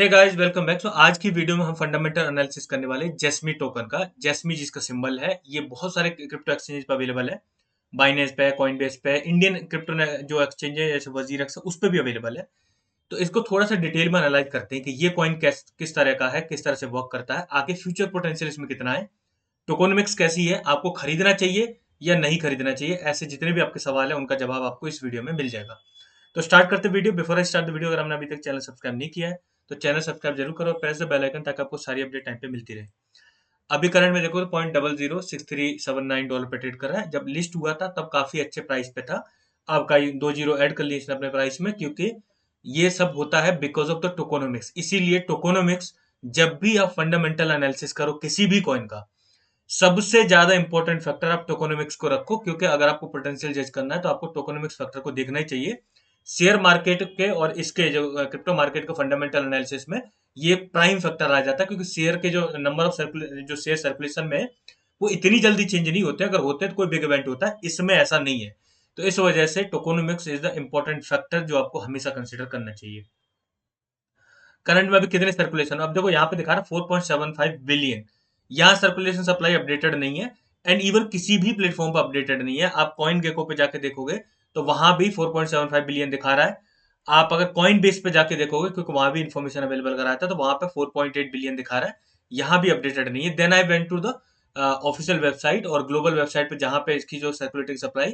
Hey guys, welcome back. आज की video में हम फंडामेंटल एनालिसिस करने वाले जेस्मी टोकन का। जेस्मी जिसका सिंबल है, ये बहुत सारे क्रिप्टो एक्सचेंज पे अवेलेबल है। बाइनेंस पे, कॉइनबेस पे, इंडियन क्रिप्टो जो एक्सचेंज है जैसे वजीरक्स उस पे भी अवेलेबल है। तो इसको थोड़ा सा डिटेल में एनालाइज करते हैं कि ये कॉइन किस तरह का है, किस तरह से वर्क करता है, आगे फ्यूचर पोटेंशियल इसमें कितना है, टोकोनॉमिक्स कैसी है, आपको खरीदना चाहिए या नहीं खरीदना चाहिए। ऐसे जितने भी आपके सवाल है उनका जवाब आपको इस वीडियो में मिल जाएगा। तो स्टार्ट करते video. Before I start the video, अगर हमने अभी तक चैनल सब्सक्राइब नहीं किया है तो चैनल सब्सक्राइब जरूर करो, प्रेस द बेल आइकन ताकि आपको सारी अपडेट टाइम पे मिलती रहे। अभी करंट में देखो तो 0.006379 पे ट्रेड कर रहा है। जब लिस्ट हुआ था तब काफी अच्छे प्राइस पे था। आपका 2 जीरो ऐड कर लिए इसने अपने प्राइस में, क्योंकि ये सब होता है बिकॉज ऑफ द टोकोनोमिक्स। इसीलिए टोकोनोमिक्स, जब भी आप फंडामेंटल एनालिसिस करो किसी भी कॉइन का, सबसे ज्यादा इंपॉर्टेंट फैक्टर आप टोकोनोमिक्स को रखो, क्योंकि अगर आपको पोटेंशियल जज करना है तो आपको टोकोनोमिक्स फैक्टर को देखना ही चाहिए। शेयर मार्केट के और इसके जो क्रिप्टो मार्केट का फंडामेंटल एनालिसिस में ये प्राइम फैक्टर आ जाता है, क्योंकि शेयर के जो नंबर ऑफ जो शेयर सर्कुलेशन में है, वो इतनी जल्दी चेंज नहीं होते। अगर होते तो कोई बिग इवेंट होता है, इसमें ऐसा नहीं है। तो इस वजह से टोकोनोमिक्स इज द इंपॉर्टेंट फैक्टर जो आपको हमेशा कंसिडर करना चाहिए। करंट में अभी कितने सर्कुलेशन, अब देखो यहाँ पे दिखा रहा है 4.75 बिलियन। यहाँ सर्कुलेशन सप्लाई अपडेटेड नहीं है, एंड इवन किसी भी प्लेटफॉर्म पर अपडेटेड नहीं है। आप कॉइन गेको पे जाके देखोगे तो वहां भी 4.75 बिलियन दिखा रहा है। आप अगर कॉइन बेस पे जाके देखोगे, क्योंकि वहां भी इन्फॉर्मेशन अवेलेबल कराया था, तो वहां पे 4.8 बिलियन दिखा रहा है। यहाँ भी अपडेटेड नहीं है। Then I went to the official website और ग्लोबल वेबसाइट पे, जहां पे इसकी जो सर्कुलेटिंग सप्लाई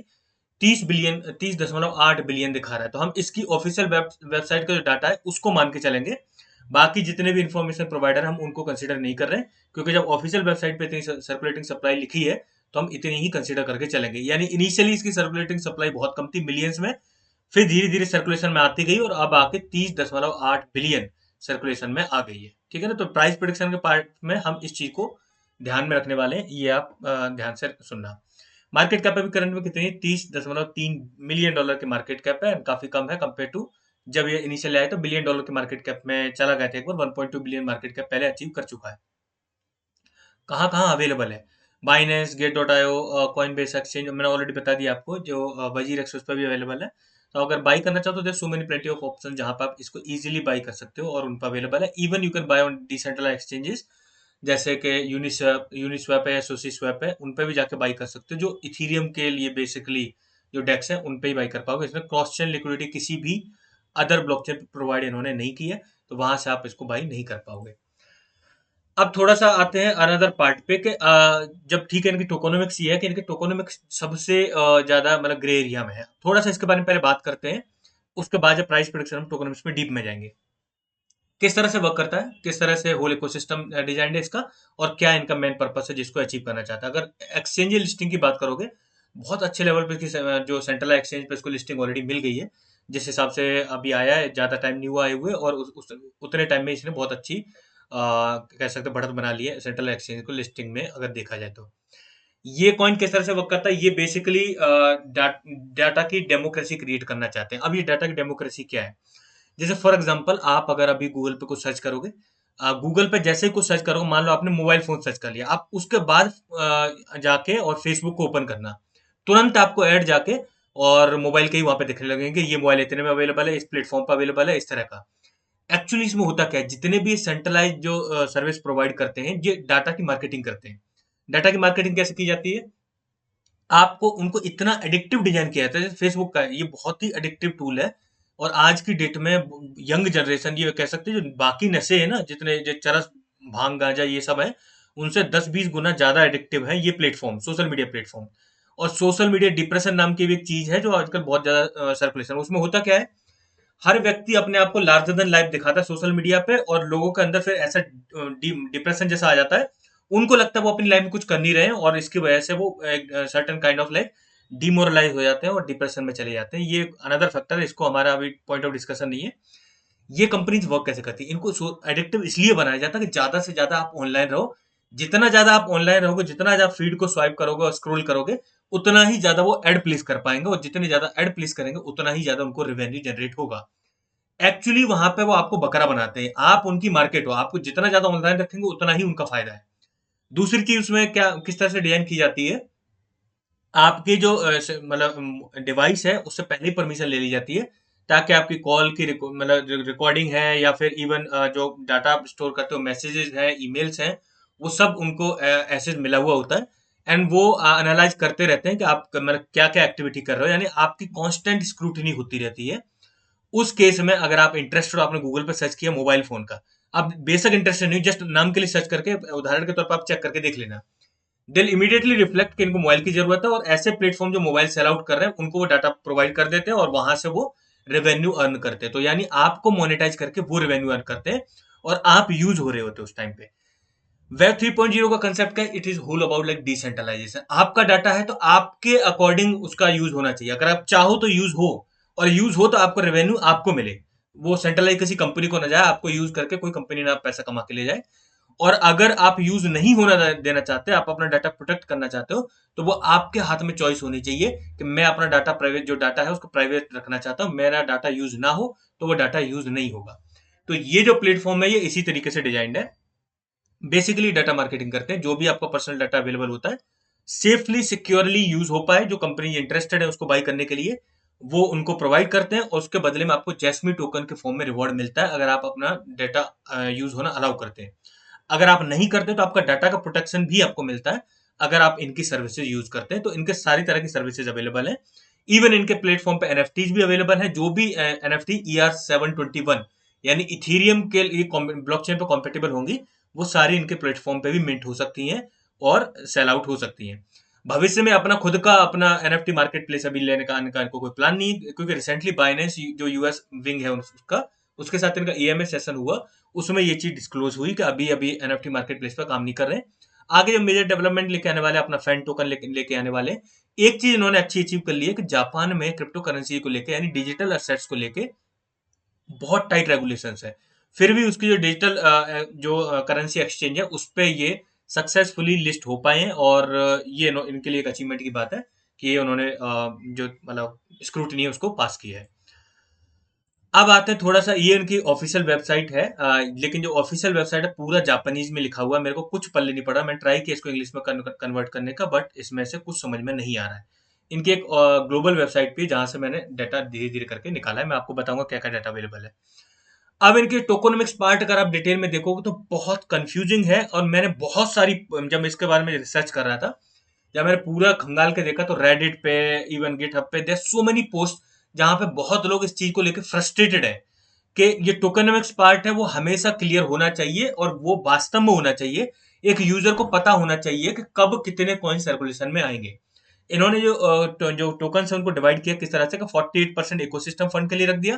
30 बिलियन, 30.8 बिलियन दिखा रहा है। तो हम इसकी ऑफिशियल वेबसाइट का जो डाटा है उसको मान के चलेंगे। बाकी जितने भी इंफॉर्मेशन प्रोवाइडर हम उनको कंसिडर नहीं कर रहे हैं, क्योंकि जब ऑफिशियल वेबसाइट पे इतनी सर्कुलेटिंग सप्लाई लिखी है तो हम इतनी ही कंसिडर करके चलेंगे। यानी इनिशियली इसकी सर्कुलेटिंग सप्लाई बहुत कम थी, मिलियंस में। फिर धीरे धीरे सर्कुलेशन में आती गई और अब आके 30.8 बिलियन सर्कुलेशन में आ गई है। ठीक है ना। तो प्राइस प्रोडिक्शन के पार्ट में हम इस चीज को ध्यान में रखने वाले हैं, ये आप ध्यान से सुनना। मार्केट कैप अभी करंट में कितनी है? 30.3 मिलियन डॉलर की मार्केट कैप है, काफी कम है कंपेयर टू जब ये इनिशियल आया तो बिलियन डॉलर की मार्केट कैप में चला गया था। एक बार 1.2 बिलियन मार्केट कैप पहले अचीव कर चुका है। कहाँ कहाँ अवेलेबल है? Binance, gate dot IO, Coinbase exchange मैंने ऑलरेडी बता दिया आपको, जो वजीर एक्स पर भी अवेलेबल है। तो अगर बाई करना चाहो तो there so many plenty of option जहां पर आप इसको इजीली बाई कर सकते हो और उन पर अवेलेबल है। Even you can buy on decentralise exchanges, जैसे कि यूनिस्वैप है, सोसी स्वैप है, उन पे भी जाके बाई कर सकते हो। जो इथीरियम के लिए बेसिकली जो डेक्स है उन पे ही बाई कर पाओगे। इसमें क्रॉस चेन लिक्विडिटी किसी भी अदर ब्लॉकचेन प्रोवाइड इन्होंने नहीं की है, तो वहां से आप इसको बाई नहीं कर पाओगे। अब थोड़ा सा आते हैं अनदर पार्ट पे कि जब ठीक है, इनकी टोकोनोमिक्स ये है कि इनके टोकोनोमिक्स सबसे ज्यादा मतलब ग्रे एरिया में है। थोड़ा सा इसके बारे में पहले बात करते हैं, उसके बाद जब प्राइस प्रोडिक्शन हम टोकोनोमिक्स में डीप में जाएंगे। किस तरह से वर्क करता है, किस तरह से होल इकोसिस्टम डिजाइन है इसका, और क्या इनका मेन पर्पस है जिसको अचीव करना चाहता है। अगर एक्सचेंज लिस्टिंग की बात करोगे, बहुत अच्छे लेवल पे जो सेंट्रल एक्सचेंज पे इसको लिस्टिंग ऑलरेडी मिल गई है। जिस हिसाब से अभी आया है, ज्यादा टाइम नहीं हुआ आए हुए, और उतने टाइम में इसने बहुत अच्छी कह सकते हैं बढ़त बना ली है सेंट्रल एक्सचेंज को लिस्टिंग में, अगर देखा जाए तो। ये कॉइन किस तरह से वर्क करता है? ये बेसिकली डाटा की डेमोक्रेसी क्रिएट करना चाहते हैं। अब ये डाटा की डेमोक्रेसी क्या है? जैसे फॉर एग्जांपल, आप अगर अभी गूगल पे कुछ सर्च करोगे, गूगल पे जैसे ही कुछ सर्च करोगे, मान लो आपने मोबाइल फोन सर्च कर लिया, आप उसके बाद जाके और फेसबुक को ओपन करना, तुरंत आपको ऐड जाके और मोबाइल के ही वहां पे दिखने लगेंगे, ये मोबाइल इतने में अवेलेबल है, इस प्लेटफॉर्म पर अवेलेबल है, इस तरह का। एक्चुअली इसमें होता क्या है, जितने भी सेंट्रलाइज जो सर्विस प्रोवाइड करते हैं, ये डाटा की मार्केटिंग करते हैं। डाटा की मार्केटिंग कैसे की जाती है? आपको उनको इतना एडिक्टिव डिजाइन किया जाता है। जैसे फेसबुक का है, ये बहुत ही एडिक्टिव टूल है। और आज की डेट में यंग जनरेशन, ये कह सकते हैं जो बाकी नशे है ना, जितने जो चरस, भांग, गांजा, ये सब है, उनसे 10-20 गुना ज्यादा एडिक्टिव है ये प्लेटफॉर्म, सोशल मीडिया प्लेटफॉर्म। और सोशल मीडिया डिप्रेशन नाम की भी एक चीज है जो आजकल बहुत ज्यादा सर्कुलेशन, उसमें होता क्या है, हर व्यक्ति अपने आप को लार्जर देन लाइफ दिखाता है सोशल मीडिया पे, और लोगों के अंदर फिर ऐसा डिप्रेशन जैसा आ जाता है। उनको लगता है वो अपनी लाइफ में कुछ कर नहीं रहे हैं, और इसकी वजह से वो एक certain kind of life demoralise हो जाते हैं और डिप्रेशन में चले जाते हैं। ये अनदर फैक्टर है, इसको हमारा अभी पॉइंट ऑफ डिस्कशन नहीं है। ये कंपनीज वर्क कैसे करती है, इनको एडिक्टिव इसलिए बनाया जाता है कि ज्यादा से ज्यादा आप ऑनलाइन रहो। जितना ज्यादा आप ऑनलाइन रहोगे, जितना ज्यादा फीड को स्वाइप करोगे और स्क्रॉल करोगे, उतना ही ज्यादा वो एड प्लेस कर पाएंगे, और जितने ज्यादा एड प्लेस करेंगे उतना ही ज्यादा उनको रेवेन्यू जनरेट होगा। एक्चुअली वहां पे वो आपको बकरा बनाते हैं, आप उनकी मार्केट हो, आपको जितना ज्यादा ऑनलाइन रखेंगे उतना ही उनका फायदा है। दूसरी चीज उसमें क्या, किस तरह से डिजाइन की जाती है, आपकी जो मतलब डिवाइस है उससे पहले ही परमिशन ले ली जाती है। ताकि आपकी कॉल की मतलब रिकॉर्डिंग है या फिर इवन जो डाटा आप स्टोर करते हो, मैसेजेस हैं, ईमेल्स हैं, वो सब उनको ऐसे मिला हुआ होता है। एंड वो एनालाइज करते रहते हैं कि आप मतलब क्या क्या एक्टिविटी कर रहे हो, यानी आपकी कांस्टेंट स्क्रूटनी होती रहती है। उस केस में अगर आप इंटरेस्टेड हो, आपने गूगल पे सर्च किया मोबाइल फोन का, आप बेसिक इंटरेस्टेड नहीं, जस्ट नाम के लिए सर्च करके उदाहरण के तौर पर आप चेक करके देख लेना, दिल इमीडिएटली रिफ्लेक्ट कि इनको मोबाइल की जरूरत है, और ऐसे प्लेटफॉर्म जो मोबाइल सेल आउट कर रहे हैं उनको वो डाटा प्रोवाइड कर देते हैं और वहां से वो रेवेन्यू अर्न करते हैं। तो यानी आपको मोनेटाइज करके वो रेवेन्यू अर्न करते हैं और आप यूज हो रहे होते उस टाइम पे। वेब 3.0 का कंसेप्ट क्या है? It is whole about like decentralisation. आपका डाटा है तो आपके अकॉर्डिंग उसका यूज होना चाहिए। अगर आप चाहो तो यूज हो, और यूज हो तो आपको रेवेन्यू आपको मिले, वो सेंट्रलाइज किसी कंपनी को ना जाए, आपको यूज करके कोई कंपनी ना पैसा कमा के ले जाए। और अगर आप यूज नहीं होना देना चाहते, आप अपना डाटा प्रोटेक्ट करना चाहते हो, तो वो आपके हाथ में चॉइस होनी चाहिए कि मैं अपना डाटा प्राइवेट, जो डाटा है उसको प्राइवेट रखना चाहता हूं, मेरा डाटा यूज ना हो तो वो डाटा यूज नहीं होगा। तो ये जो प्लेटफॉर्म है ये इसी तरीके से डिजाइंड है। बेसिकली डाटा मार्केटिंग करते हैं, जो भी आपका पर्सनल डाटा अवेलेबल होता है सेफली सिक्योरली यूज हो पाए, जो कंपनी इंटरेस्टेड है उसको बाई करने के लिए, वो उनको प्रोवाइड करते हैं, और उसके बदले में आपको जैस्मी टोकन के फॉर्म में रिवॉर्ड मिलता है अगर आप अपना डाटा यूज होना अलाउ करते हैं। अगर आप नहीं करते तो आपका डाटा का प्रोटेक्शन भी आपको मिलता है अगर आप इनकी सर्विसेज यूज करते हैं। तो इनके सारी तरह की सर्विसेज अवेलेबल है। इवन इनके प्लेटफॉर्म पे एनएफटीज भी अवेलेबल है, जो भी एनएफटी ER721 यानी इथीरियम के लिए ब्लॉकचेन पे कॉम्पेटेबल होंगी, वो सारी इनके प्लेटफॉर्म पे भी मिंट हो सकती हैं और सेल आउट हो सकती हैं। भविष्य में अपना खुद का अपना एनएफटी मार्केट प्लेस अभी लेने का आने का इनको कोई प्लान नहीं है, क्योंकि रिसेंटली बाइनेंस जो यूएस विंग है उसका, उसके साथ इनका ईएमए सेशन हुआ, उसमें ये चीज डिस्क्लोज हुई कि अभी अभी एनएफटी मार्केट प्लेस पर काम नहीं कर रहे। आगे जो मेजर डेवलपमेंट लेके आने वाले, अपना फैन टोकन लेके आने वाले, एक चीज इन्होंने अच्छी अचीव कर ली है कि जापान में क्रिप्टो करेंसी को लेके यानी डिजिटल असेट्स को लेके बहुत टाइट रेगुलेशंस है। फिर भी उसकी जो डिजिटल जो करेंसी एक्सचेंज है उस पे ये सक्सेसफुली लिस्ट हो पाए हैं, और ये इनके लिए एक अचीवमेंट की बात है कि ये उन्होंने जो मतलब स्क्रूटनी है उसको पास किया है। अब आते हैं थोड़ा सा, ये इनकी ऑफिशियल वेबसाइट है, लेकिन जो ऑफिशियल वेबसाइट है पूरा जापानीज में लिखा हुआ है, मेरे को कुछ पल्ले नहीं पड़ा, मैं ट्राई किया इसको इंग्लिश में कन्वर्ट करने का, बट इसमें से कुछ समझ में नहीं आ रहा है। इनकी एक ग्लोबल वेबसाइट पे जहां से मैंने डाटा धीरे धीरे करके निकाला है, मैं आपको बताऊंगा क्या क्या डाटा अवेलेबल है। अब इनके टोकोनॉमिक्स पार्ट अगर आप डिटेल में देखोगे तो बहुत कंफ्यूजिंग है, और मैंने बहुत सारी, जब मैं इसके बारे में रिसर्च कर रहा था, जब मैंने पूरा खंगाल के देखा, तो रेडिट पे, इवन गिटहब पे, देयर सो मेनी पोस्ट जहां पे बहुत लोग इस चीज को लेकर फ्रस्ट्रेटेड है कि ये टोकनोमिक्स पार्ट है वो हमेशा क्लियर होना चाहिए, और वो वास्तव में होना चाहिए। एक यूजर को पता होना चाहिए कि कब कितने कॉइन सर्कुलेशन में आएंगे। इन्होंने जो टोकन है उनको डिवाइड किया किस तरह से, 48% इकोसिस्टम फंड के लिए रख दिया,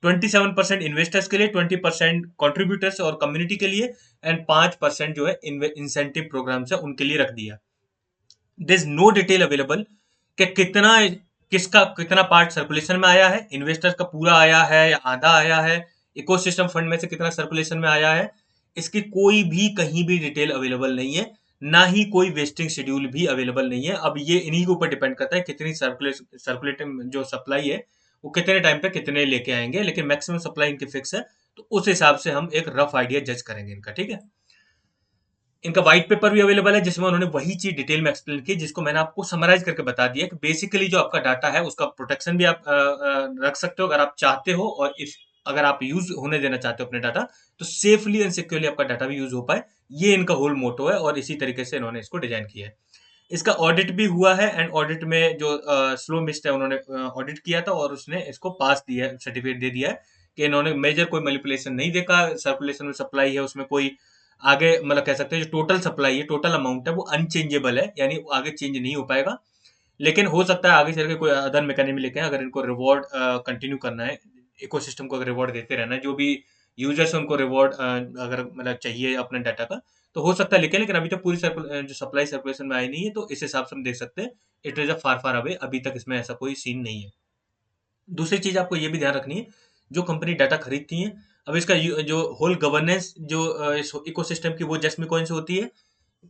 27% इन्वेस्टर्स के लिए, 20% कॉन्ट्रीब्यूटर्स और कम्युनिटी के लिए, एंड 5% जो है इंसेंटिव प्रोग्राम्स है उनके लिए रख दिया। There is no detail available कि कितना, किसका कितना पार्ट सर्कुलेशन में आया है, इन्वेस्टर्स का पूरा आया है या आधा आया है, इकोसिस्टम फंड में से कितना सर्कुलेशन में आया है, इसकी कोई भी कहीं भी डिटेल अवेलेबल नहीं है। ना ही कोई वेस्टिंग शेड्यूल भी अवेलेबल नहीं है। अब ये इन्हीं के ऊपर डिपेंड करता है कितनी सर्कुलेटिंग जो सप्लाई है वो कितने टाइम पे कितने लेके आएंगे, लेकिन मैक्सिमम सप्लाई इनकी फिक्स है, तो उस हिसाब से हम एक रफ आइडिया जज करेंगे इनका, ठीक है। इनका व्हाइट पेपर भी अवेलेबल है जिसमें उन्होंने वही चीज डिटेल में एक्सप्लेन की जिसको मैंने आपको समराइज करके बता दिया कि बेसिकली जो आपका डाटा है उसका प्रोटेक्शन भी आप रख सकते हो अगर आप चाहते हो, और इफ अगर आप यूज होने देना चाहते हो अपने डाटा, तो सेफली एंड सिक्योरली आपका डाटा भी यूज हो पाए। ये इनका होल मोटो है, और इसी तरीके से इन्होंने इसको डिजाइन किया है। इसका ऑडिट भी हुआ है, एंड ऑडिट में जो स्लो मिस्ट है उन्होंने ऑडिट किया था और उसने इसको पास दिया है, सर्टिफिकेट दे दिया है कि इन्होंने मेजर कोई मैनिपुलेशन नहीं देखा। सर्कुलेशन में सप्लाई है उसमें कोई आगे मतलब कह सकते हैं जो टोटल सप्लाई है, टोटल अमाउंट है वो अनचेंजेबल है, यानी आगे चेंज नहीं हो पाएगा। लेकिन हो सकता है आगे चल के कोई अदर मैकेनिज्म लेके आएं, अगर इनको रिवॉर्ड कंटिन्यू करना है, इकोसिस्टम को अगर रिवॉर्ड देते रहना है, जो भी यूजर्स है उनको रिवॉर्ड अगर मतलब चाहिए अपने डाटा का, तो हो सकता है लेकिन अभी तक पूरी जो सप्लाई सर्कुलेशन में आई नहीं है, तो इस हिसाब से हम देख सकते हैं it is a far far away, अभी तक इसमें ऐसा कोई सीन नहीं है। दूसरी चीज आपको ये भी ध्यान रखनी है, जो कंपनी डाटा खरीदती है, अब इसका जो होल गवर्नेंस जो इस इकोसिस्टम की वो जैस्मी कॉइन से होती है।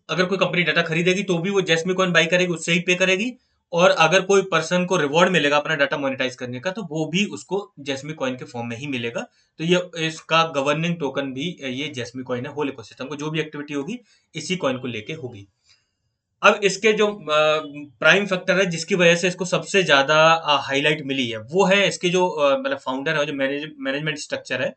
अगर कोई कंपनी डाटा खरीदेगी तो भी वो जैस्मी कॉइन बाई करेगी, उससे ही पे करेगी, और अगर कोई पर्सन को रिवॉर्ड मिलेगा अपना डाटा मोनेटाइज करने का, तो वो भी उसको जैस्मी कॉइन के फॉर्म में ही मिलेगा। तो ये इसका गवर्निंग टोकन भी ये जैस्मी कॉइन है, होल इकोसिस्टम को जो भी एक्टिविटी होगी इसी कॉइन को लेके होगी। अब इसके जो प्राइम फैक्टर है जिसकी वजह से इसको सबसे ज्यादा हाईलाइट मिली है, वो है इसके जो मतलब फाउंडर है, जो मैनेजमेंट स्ट्रक्चर है।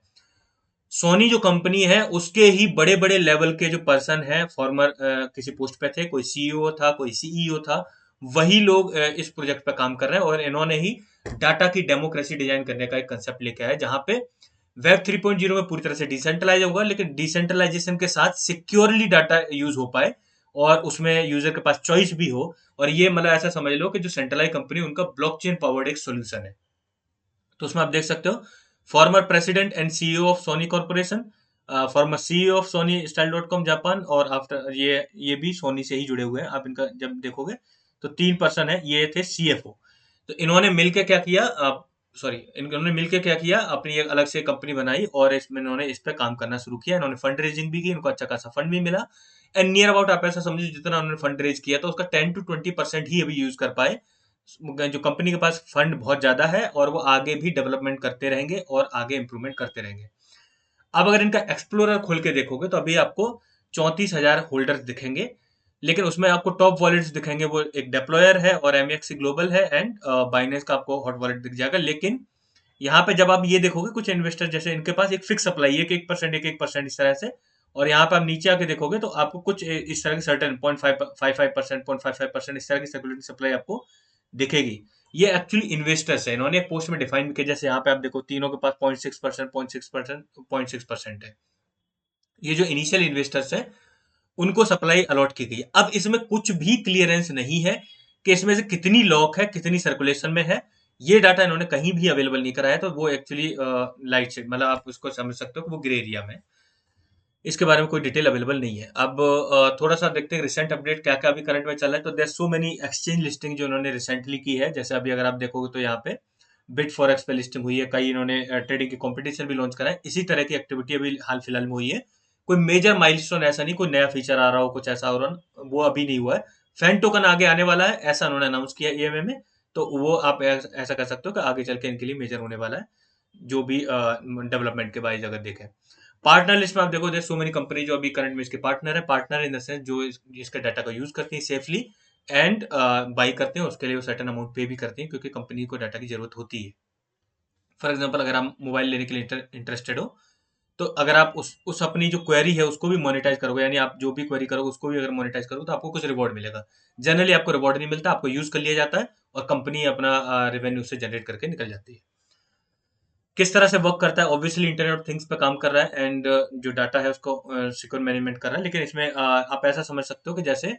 सोनी जो कंपनी है उसके ही बड़े बड़े लेवल के जो पर्सन है, फॉर्मर किसी पोस्ट पे थे, कोई सीईओ था, कोई सीईओ था, वही लोग इस प्रोजेक्ट पे काम कर रहे हैं। और इन्होंने ही डाटा की डेमोक्रेसी डिजाइन करने का एक कंसेप्ट लेके आया, जहां पे वेब 3.0 में पूरी तरह से डिसेंट्रलाइज होगा, लेकिन डिसेंट्रलाइजेशन के साथ सिक्योरली डाटा यूज हो पाए और उसमें यूजर के पास चॉइस भी हो। और ये मतलब ऐसा समझ लो कि जो सेंट्रलाइज कंपनी उनका ब्लॉकचेन पावर्ड एक सोल्यूशन है। तो उसमें आप देख सकते हो, former president and CEO of Soni corporation, farmer CEO of Soni style dot com Japan, और आफ्टर ये भी सोनी से ही जुड़े हुए हैं। आप इनका जब देखोगे तो 3 पर्सन है, ये थे सीएफओ। तो इन्होंने मिलकर क्या किया, सॉरी, इन्होंने मिलकर क्या किया, अपनी एक अलग से कंपनी बनाई और इसमें इन्होंने इस पे काम करना शुरू किया। इन्होंने फंड रेजिंग भी की, इनको अच्छा खासा फंड भी मिला। एंड नियर अबाउट आप ऐसा समझिए, जितना उन्होंने फंड रेज किया तो उसका 10 to 20% ही अभी यूज कर पाए। जो कंपनी के पास फंड बहुत ज्यादा है और वो आगे भी डेवलपमेंट करते रहेंगे और आगे इंप्रूवमेंट करते रहेंगे। अब अगर इनका एक्सप्लोरर खोल के देखोगे तो अभी आपको 34,000 होल्डर्स दिखेंगे, लेकिन उसमें आपको टॉप वॉलेट्स दिखेंगे, वो एक डिप्लॉयर है और एमएक्सी ग्लोबल है एंड बाइनेंस का आपको हॉट वॉलेट दिख जाएगा। लेकिन यहाँ पे जब आप ये देखोगे, कुछ इन्वेस्टर जैसे इनके पास एक फिक्स सप्लाई है, एक 1%, एक 1% इस तरह से। और यहाँ पे आप नीचे आके देखोगे तो आपको कुछ इस तरह की सर्टेन 0.55%, 0.55% इस तरह की सर्कुलेटिंग सप्लाई आपको दिखेगी। ये एक्चुअली इन्वेस्टर्स है, इन्होंने एक पोस्ट में डिफाइन किया। जैसे यहाँ पे आप देखो, तीनों के पास 0.6%, 0.6%, 0.6% है। ये जो इनिशियल इन्वेस्टर्स है उनको सप्लाई अलॉट की गई है। अब इसमें कुछ भी क्लियरेंस नहीं है कि इसमें से कितनी लॉक है, कितनी सर्कुलेशन में है। ये डाटा इन्होंने कहीं भी अवेलेबल नहीं कराया, तो वो एक्चुअली लाइट से मतलब आप उसको समझ सकते हो कि वो ग्रे एरिया में, इसके बारे में कोई डिटेल अवेलेबल नहीं है। अब थोड़ा सा देखते हैं रिसेंट अपडेट क्या क्या अभी करंट में चल रहा है। तो there so many exchange listing जो इन्होंने रिसेंटली की है। जैसे अभी अगर आप देखोगे तो यहाँ पे बिट फॉरेक्स पे लिस्टिंग हुई है, कई इन्होंने ट्रेडिंग की कंपटीशन भी लॉन्च करा है। इसी तरह की एक्टिविटी अभी हाल फिलहाल में हुई है। कोई मेजर माइलस्टोन ऐसा नहीं, कोई नया फीचर आ रहा हो, कुछ ऐसा हो रहा हो, वो अभी नहीं हुआ है। फैन टोकन आगे आने वाला है, ऐसा उन्होंने अनाउंस किया ईएमए में। तो वो आप ऐसा कर सकते हो कि आगे चल के इनके लिए मेजर होने वाला है, जो भी डेवलपमेंट के वाइज अगर देखें। पार्टनर लिस्ट में आप देखो, सो मेनी कंपनी जो अभी करंट में इसके पार्टनर है। पार्टनर इन द सेंस जो इसके डाटा का यूज करती है सेफली एंड बाई करते हैं, उसके लिए वो सर्टेन अमाउंट पे भी करते हैं, क्योंकि कंपनी को डाटा की जरूरत होती है। फॉर एग्जाम्पल, अगर आप मोबाइल लेने के लिए इंटरेस्टेड हो, तो अगर आप उस अपनी जो क्वेरी है उसको भी मोनेटाइज करोगे, यानी आप जो भी क्वेरी करोगे उसको भी अगर मोनेटाइज करोगे तो आपको कुछ रिवॉर्ड मिलेगा। जनरली आपको रिवॉर्ड नहीं मिलता, आपको यूज कर लिया जाता है और कंपनी अपना रेवेन्यू से जनरेट करके निकल जाती है। किस तरह से वर्क करता है, ऑब्वियसली इंटरनेट ऑफ थिंग्स पे काम कर रहा है एंड जो डाटा है उसको सिक्योर मैनेजमेंट कर रहा है। लेकिन इसमें आप ऐसा समझ सकते हो कि जैसे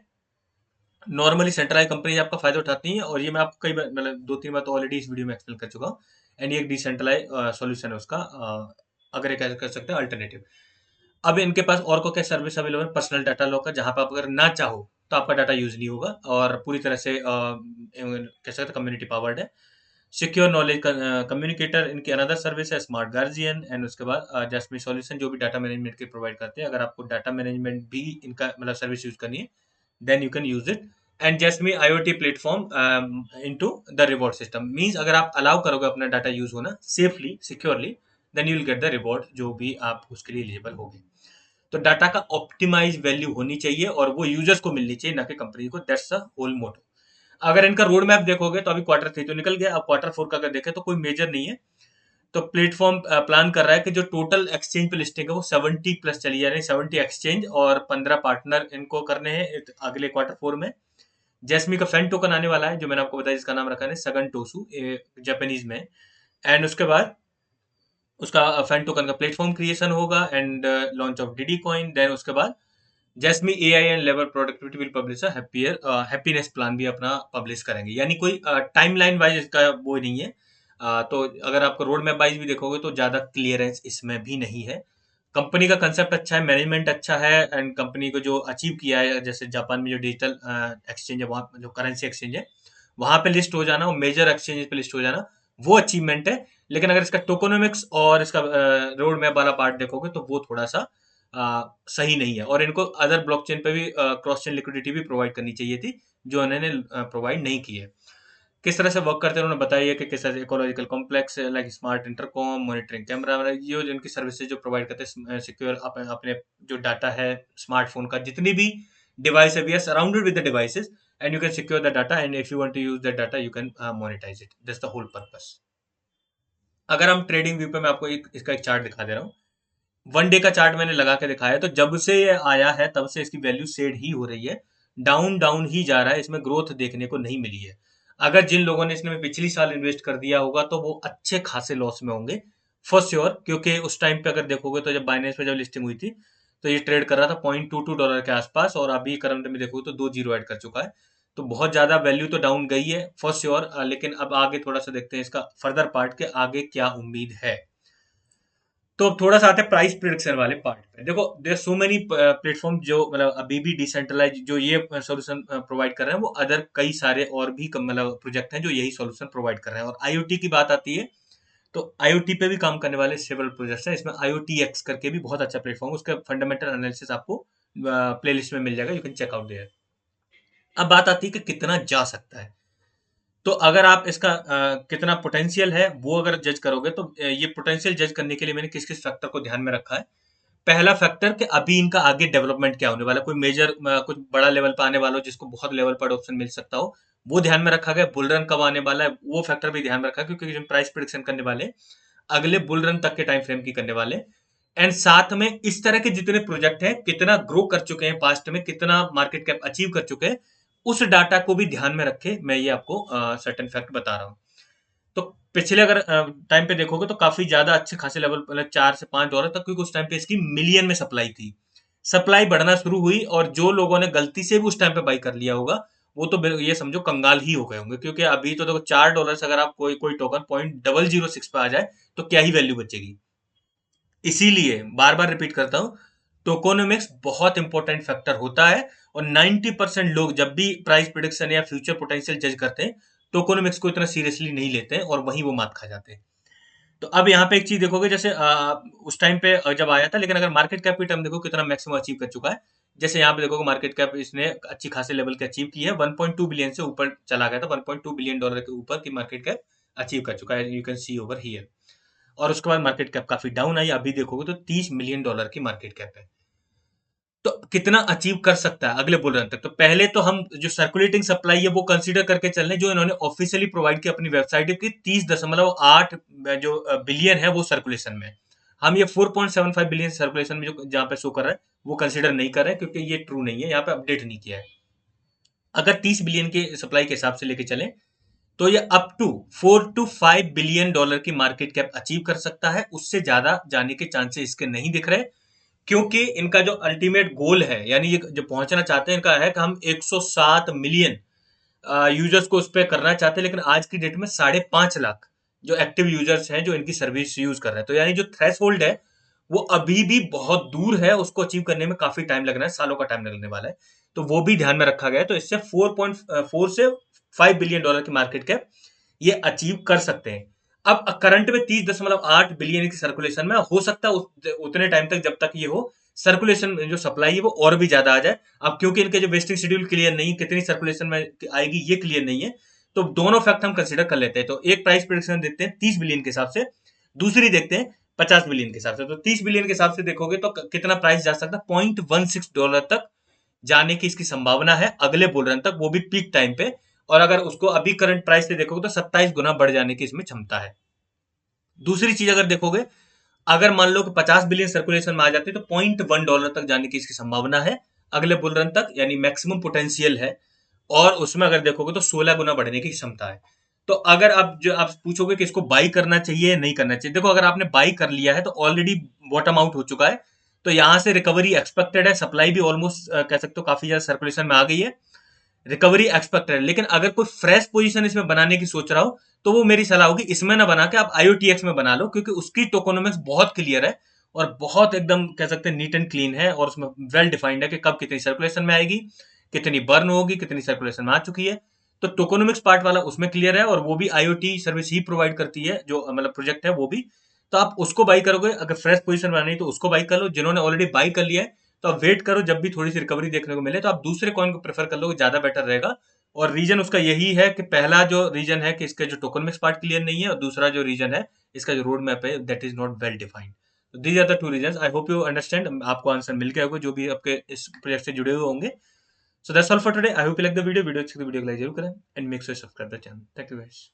नॉर्मली सेंट्रलाइज कंपनी आपका फायदा उठाती है, और ये मैं आपको कई बार मतलब 2-3 बार तो ऑलरेडी इस वीडियो में एक्सप्लेन कर चुका हूँ। एंड ये एक डिसेंट्रलाइज सॉल्यूशन है उसका, अगर एक ऐसा कर सकते हैं अल्टरनेटिव। अब इनके पास और को क्या सर्विस अवेलेबल है, पर्सनल डाटा लॉकर, जहां पर आप अगर ना चाहो तो आपका डाटा यूज नहीं होगा और पूरी तरह से कह सकते हैं कम्युनिटी पावर्ड है। सिक्योर नॉलेज कम्युनिकेटर इनकी अनदर सर्विस है, स्मार्ट गार्जियन। एंड उसके बाद जैस्मी सॉल्यूशन जो भी डाटा मैनेजमेंट के प्रोवाइड करते हैं। अगर आपको डाटा मैनेजमेंट भी इनका मतलब सर्विस यूज करनी है, then you can use it. And Jasmy IoT platform into the reward system means, अगर आप अलाउ करोगे अपना डाटा यूज होना safely securely, then you will get the reward जो भी आप उसके लिए एलिजिबल होगे। तो डाटा का ऑप्टिमाइज वैल्यू होनी चाहिए और वो यूजर्स को मिलनी चाहिए, ना कि कंपनी को। दैट्स द होल मोटो। अगर इनका रोड मैप देखोगे तो अभी क्वार्टर 3 तो निकल गया, अब क्वार्टर 4 का अगर देखें तो कोई मेजर नहीं है। तो प्लेटफॉर्म प्लान कर रहा है कि जो टोटल एक्सचेंज पे लिस्टिंग है वो 70+ चली जा रही है, 70 एक्सचेंज और 15 पार्टनर इनको करने हैं अगले क्वार्टर 4 में। जैस्मी का फैन टोकन आने वाला है, जो मैंने आपको बताया, जिसका नाम रखा है सगन टोसू जापानीज में। एंड उसके बाद उसका फैन टोकन का प्लेटफॉर्म क्रिएशन होगा and launch of DD coin. Then उसके बाद Jasmy AI and labour productivity will publish happiness plan भी अपना पब्लिश करेंगे। यानी कोई टाइमलाइन वाइज इसका वो नहीं है। तो अगर आपको रोड मैप वाइज भी देखोगे तो ज्यादा क्लियरेंस इसमें भी नहीं है। कंपनी का कंसेप्ट अच्छा है, मैनेजमेंट अच्छा है एंड कंपनी को जो अचीव किया है, जैसे जापान में जो डिजिटल एक्सचेंज है, वहाँ जो करेंसी एक्सचेंज है वहां पे लिस्ट हो जाना, वो मेजर एक्सचेंज पे लिस्ट हो जाना, वो अचीवमेंट है। लेकिन अगर इसका टोकोनॉमिक्स और इसका रोड मैप वाला पार्ट देखोगे तो वो थोड़ा सा सही नहीं है। और इनको अदर ब्लॉकचेन पे भी क्रॉस चेन लिक्विडिटी भी प्रोवाइड करनी चाहिए थी, जो इन्होंने प्रोवाइड नहीं की है। किस तरह से वर्क करते हैं उन्होंने बताया कि किस तरह से ecological complex like smart intercom monitoring camera, ये जिनकी सर्विसेज जो प्रोवाइड करते हैं सिक्योर अपने जो डाटा है स्मार्टफोन का, जितनी भी device है, we are surrounded with the devices and you can secure the data, and if you want to use that data you can monetize it. That's the whole purpose. अगर हम trading view पे मैं आपको इसका एक chart दिखा दे रहा हूँ, वन डे का चार्ट मैंने लगा के दिखाया, तो जब से ये आया है तब से इसकी वैल्यू सेड ही हो रही है, डाउन डाउन ही जा रहा है, इसमें ग्रोथ देखने को नहीं मिली है। अगर जिन लोगों ने इसमें पिछली साल इन्वेस्ट कर दिया होगा तो वो अच्छे खासे लॉस में होंगे फॉर श्योर, क्योंकि उस टाइम पे अगर देखोगे तो जब बाइनेंस पे जब लिस्टिंग हुई थी तो ये ट्रेड कर रहा था $0.22 के आसपास, और अभी करंट में देखोगे तो 2 जीरो ऐड कर चुका है। तो बहुत ज्यादा वैल्यू तो डाउन गई है फॉर श्योर, लेकिन अब आगे थोड़ा सा देखते हैं इसका फर्दर पार्ट के आगे क्या उम्मीद है। तो अब थोड़ा सा आते हैं प्राइस प्रिडिक्शन वाले पार्ट पे। देखो देयर सो मेनी प्लेटफॉर्म जो मतलब अभी भी डिसेंट्रलाइज जो ये सॉल्यूशन प्रोवाइड कर रहे हैं, वो अदर कई सारे और भी मतलब प्रोजेक्ट हैं जो यही सॉल्यूशन प्रोवाइड कर रहे हैं। और आईओटी की बात आती है तो आईओटी पे भी काम करने वाले सेवरल प्रोजेक्ट्स हैं। इसमें आईओटी एक्स करके भी बहुत अच्छा प्लेटफॉर्म, उसका फंडामेंटल एनालिसिस आपको प्लेलिस्ट में मिल जाएगा, you can check out there. अब बात आती है कि कितना जा सकता है। तो अगर आप इसका कितना पोटेंशियल है वो अगर जज करोगे तो ये पोटेंशियल जज करने के लिए मैंने किस किस फैक्टर को ध्यान में रखा है। पहला फैक्टर कि अभी इनका आगे डेवलपमेंट क्या होने वाला है, कोई मेजर कुछ बड़ा लेवल पर आने वाला हो जिसको बहुत लेवल पर ऑप्शन मिल सकता हो, वो ध्यान में रखा गया। बुल रन कब आने वाला है वो फैक्टर भी ध्यान में रखा, क्योंकि जो प्राइस प्रिडिक्शन करने वाले अगले बुल रन तक के टाइम फ्रेम की करने वाले। एंड साथ में इस तरह के जितने प्रोजेक्ट हैं कितना ग्रो कर चुके हैं पास्ट में, कितना मार्केट कैप अचीव कर चुके हैं, उस डाटा को भी ध्यान में रखे मैं ये आपको सर्टेन फैक्ट बता रहा हूँ। तो पिछले अगर टाइम पे देखोगे तो काफी ज्यादा अच्छे खासे लेवल, मतलब $4 से $5 तक, क्योंकि उस टाइम पे इसकी मिलियन में सप्लाई थी। सप्लाई बढ़ना शुरू हुई और जो लोगों ने गलती से भी उस टाइम पे बाई कर लिया होगा वो तो ये समझो कंगाल ही हो गए होंगे, क्योंकि अभी तो देखो $4 से अगर आप कोई कोई टोकन 0.006 पे आ जाए तो क्या ही वैल्यू बचेगी। इसीलिए बार बार रिपीट करता हूं, टोकोनोमिक्स बहुत इंपॉर्टेंट फैक्टर होता है। और 90% लोग जब भी प्राइस प्रिडिक्शन या फ्यूचर पोटेंशियल जज करते हैं टोकोनोमिक्स को इतना सीरियसली नहीं लेते हैं और वहीं वो मात खा जाते हैं। तो अब यहाँ पे एक चीज देखोगे, जैसे उस टाइम पे जब आया था, लेकिन अगर मार्केट कैप की टर्म देखो कितना मैक्सिमम अचीव कर चुका है। जैसे यहाँ पे देखोगे मार्केट कैप इसने अच्छी खासे लेवल की अचीव की है, 1.2 बिलियन से ऊपर चला गया था, $1.2 बिलियन के ऊपर की मार्केट कैप अचीव कर चुका है, you can see over here. और उसके बाद मार्केट कैप काफी डाउन आई, अभी देखोगे तो $30 मिलियन की मार्केट कैप है। तो कितना अचीव कर सकता है अगले बुल रन तक। तो पहले तो हम जो सर्कुलेटिंग सप्लाई है वो कंसीडर करके चल रहे, जो इन्होंने ऑफिशियली प्रोवाइड की अपनी वेबसाइट की 30.8 जो बिलियन है वो सर्कुलेशन में। हम ये 4.75 बिलियन सर्कुलेशन में जो जहां पे शो कर रहा है वो कंसीडर नहीं कर रहे हैं, क्योंकि ये ट्रू नहीं है, यहाँ पे अपडेट नहीं किया है। अगर 30 बिलियन के सप्लाई के हिसाब से लेके चले तो ये अप टू $4 to $5 बिलियन की मार्केट कैप अचीव कर सकता है। उससे ज्यादा जाने के चांसेस इसके नहीं दिख रहे, क्योंकि इनका जो अल्टीमेट गोल है, यानी ये जो पहुंचना चाहते हैं, इनका है कि हम 107 मिलियन यूजर्स को उस पर करना चाहते हैं। लेकिन आज की डेट में 5.5 लाख जो एक्टिव यूजर्स हैं जो इनकी सर्विस यूज कर रहे हैं, तो यानी जो थ्रेश होल्ड है वो अभी भी बहुत दूर है, उसको अचीव करने में काफी टाइम लगना है, सालों का टाइम लगने वाला है। तो वो भी ध्यान में रखा गया है। तो इससे 4.4 से $5 बिलियन की मार्केट कैप ये अचीव कर सकते हैं। अब करंट में 30.8 बिलियन की सर्कुलेशन में हो सकता है उतने टाइम तक जब तक ये हो सर्कुलेशन जो सप्लाई है वो और भी ज्यादा आ जाए। अब क्योंकि इनके जो वेस्टिंग शेड्यूल क्लियर नहीं, कितनी सर्कुलेशन में आएगी ये क्लियर नहीं है, तो दोनों फैक्ट हम कंसिडर कर लेते हैं। तो एक प्राइस प्रेडिक्शन देखते हैं 30 बिलियन के हिसाब से, दूसरी देखते हैं 50 बिलियन के हिसाब से। तो 30 बिलियन के हिसाब से देखोगे तो कितना प्राइस जा सकता है, $0.16 तक जाने की इसकी संभावना है अगले बुल रन तक, वो भी पीक टाइम पे। और अगर उसको अभी करंट प्राइस से देखोगे तो 27 गुना बढ़ जाने की इसमें क्षमता है। दूसरी चीज अगर देखोगे, अगर मान लो कि 50 बिलियन सर्कुलेशन में आ जाते हैं तो $0.1 तक जाने की इसकी संभावना है अगले बुल रन तक, यानी मैक्सिमम पोटेंशियल है। और उसमें अगर देखोगे तो 16 गुना बढ़ने की क्षमता है। तो अगर आप पूछोगे कि इसको बाई करना चाहिए या नहीं करना चाहिए, देखो अगर आपने बाई कर लिया है तो ऑलरेडी बॉटम आउट हो चुका है, तो यहां से रिकवरी एक्सपेक्टेड है, सप्लाई भी ऑलमोस्ट कह सकते हो काफी ज्यादा सर्कुलेशन में आ गई है, रिकवरी एक्सपेक्टेड है। लेकिन अगर कोई फ्रेश पोजीशन इसमें बनाने की सोच रहा हो तो वो मेरी सलाह होगी इसमें ना बना के आप IOTX में बना लो, क्योंकि उसकी टोकोनोमिक्स बहुत क्लियर है और बहुत एकदम कह सकते हैं नीट एंड क्लीन है, और उसमें वेल डिफाइंड है कि कब कितनी सर्कुलेशन में आएगी, कितनी बर्न होगी, कितनी सर्कुलेशन में आ चुकी है। तो टोकोनोमिक्स पार्ट वाला उसमें क्लियर है, और वो भी IoT सर्विस ही प्रोवाइड करती है, जो मतलब प्रोजेक्ट है वो भी। तो आप उसको बाई करोगे, अगर फ्रेश पोजीशन बनानी है तो उसको बाई कर लो। जिन्होंने ऑलरेडी बाई कर लिया है तो आप वेट करो, जब भी थोड़ी सी रिकवरी देखने को मिले तो आप दूसरे कॉइन को प्रेफर कर लो, ज्यादा बेटर रहेगा। और रीजन उसका यही है कि पहला जो रीजन है कि इसका जो टोकनमिक्स पार्ट क्लियर नहीं है, और दूसरा जो रीजन है इसका जो रोड मैप है that is not well defined. These are the two reasons. I hope you understand, आपको आंसर मिल गया होगा जो भी आपके इस प्रोजेक्ट से जुड़े हुए होंगे। So that's all for today. I hope you like the video अच्छी तो वीडियो को लाइक जरूर करें and make sure subscribe the channel. Thank you guys.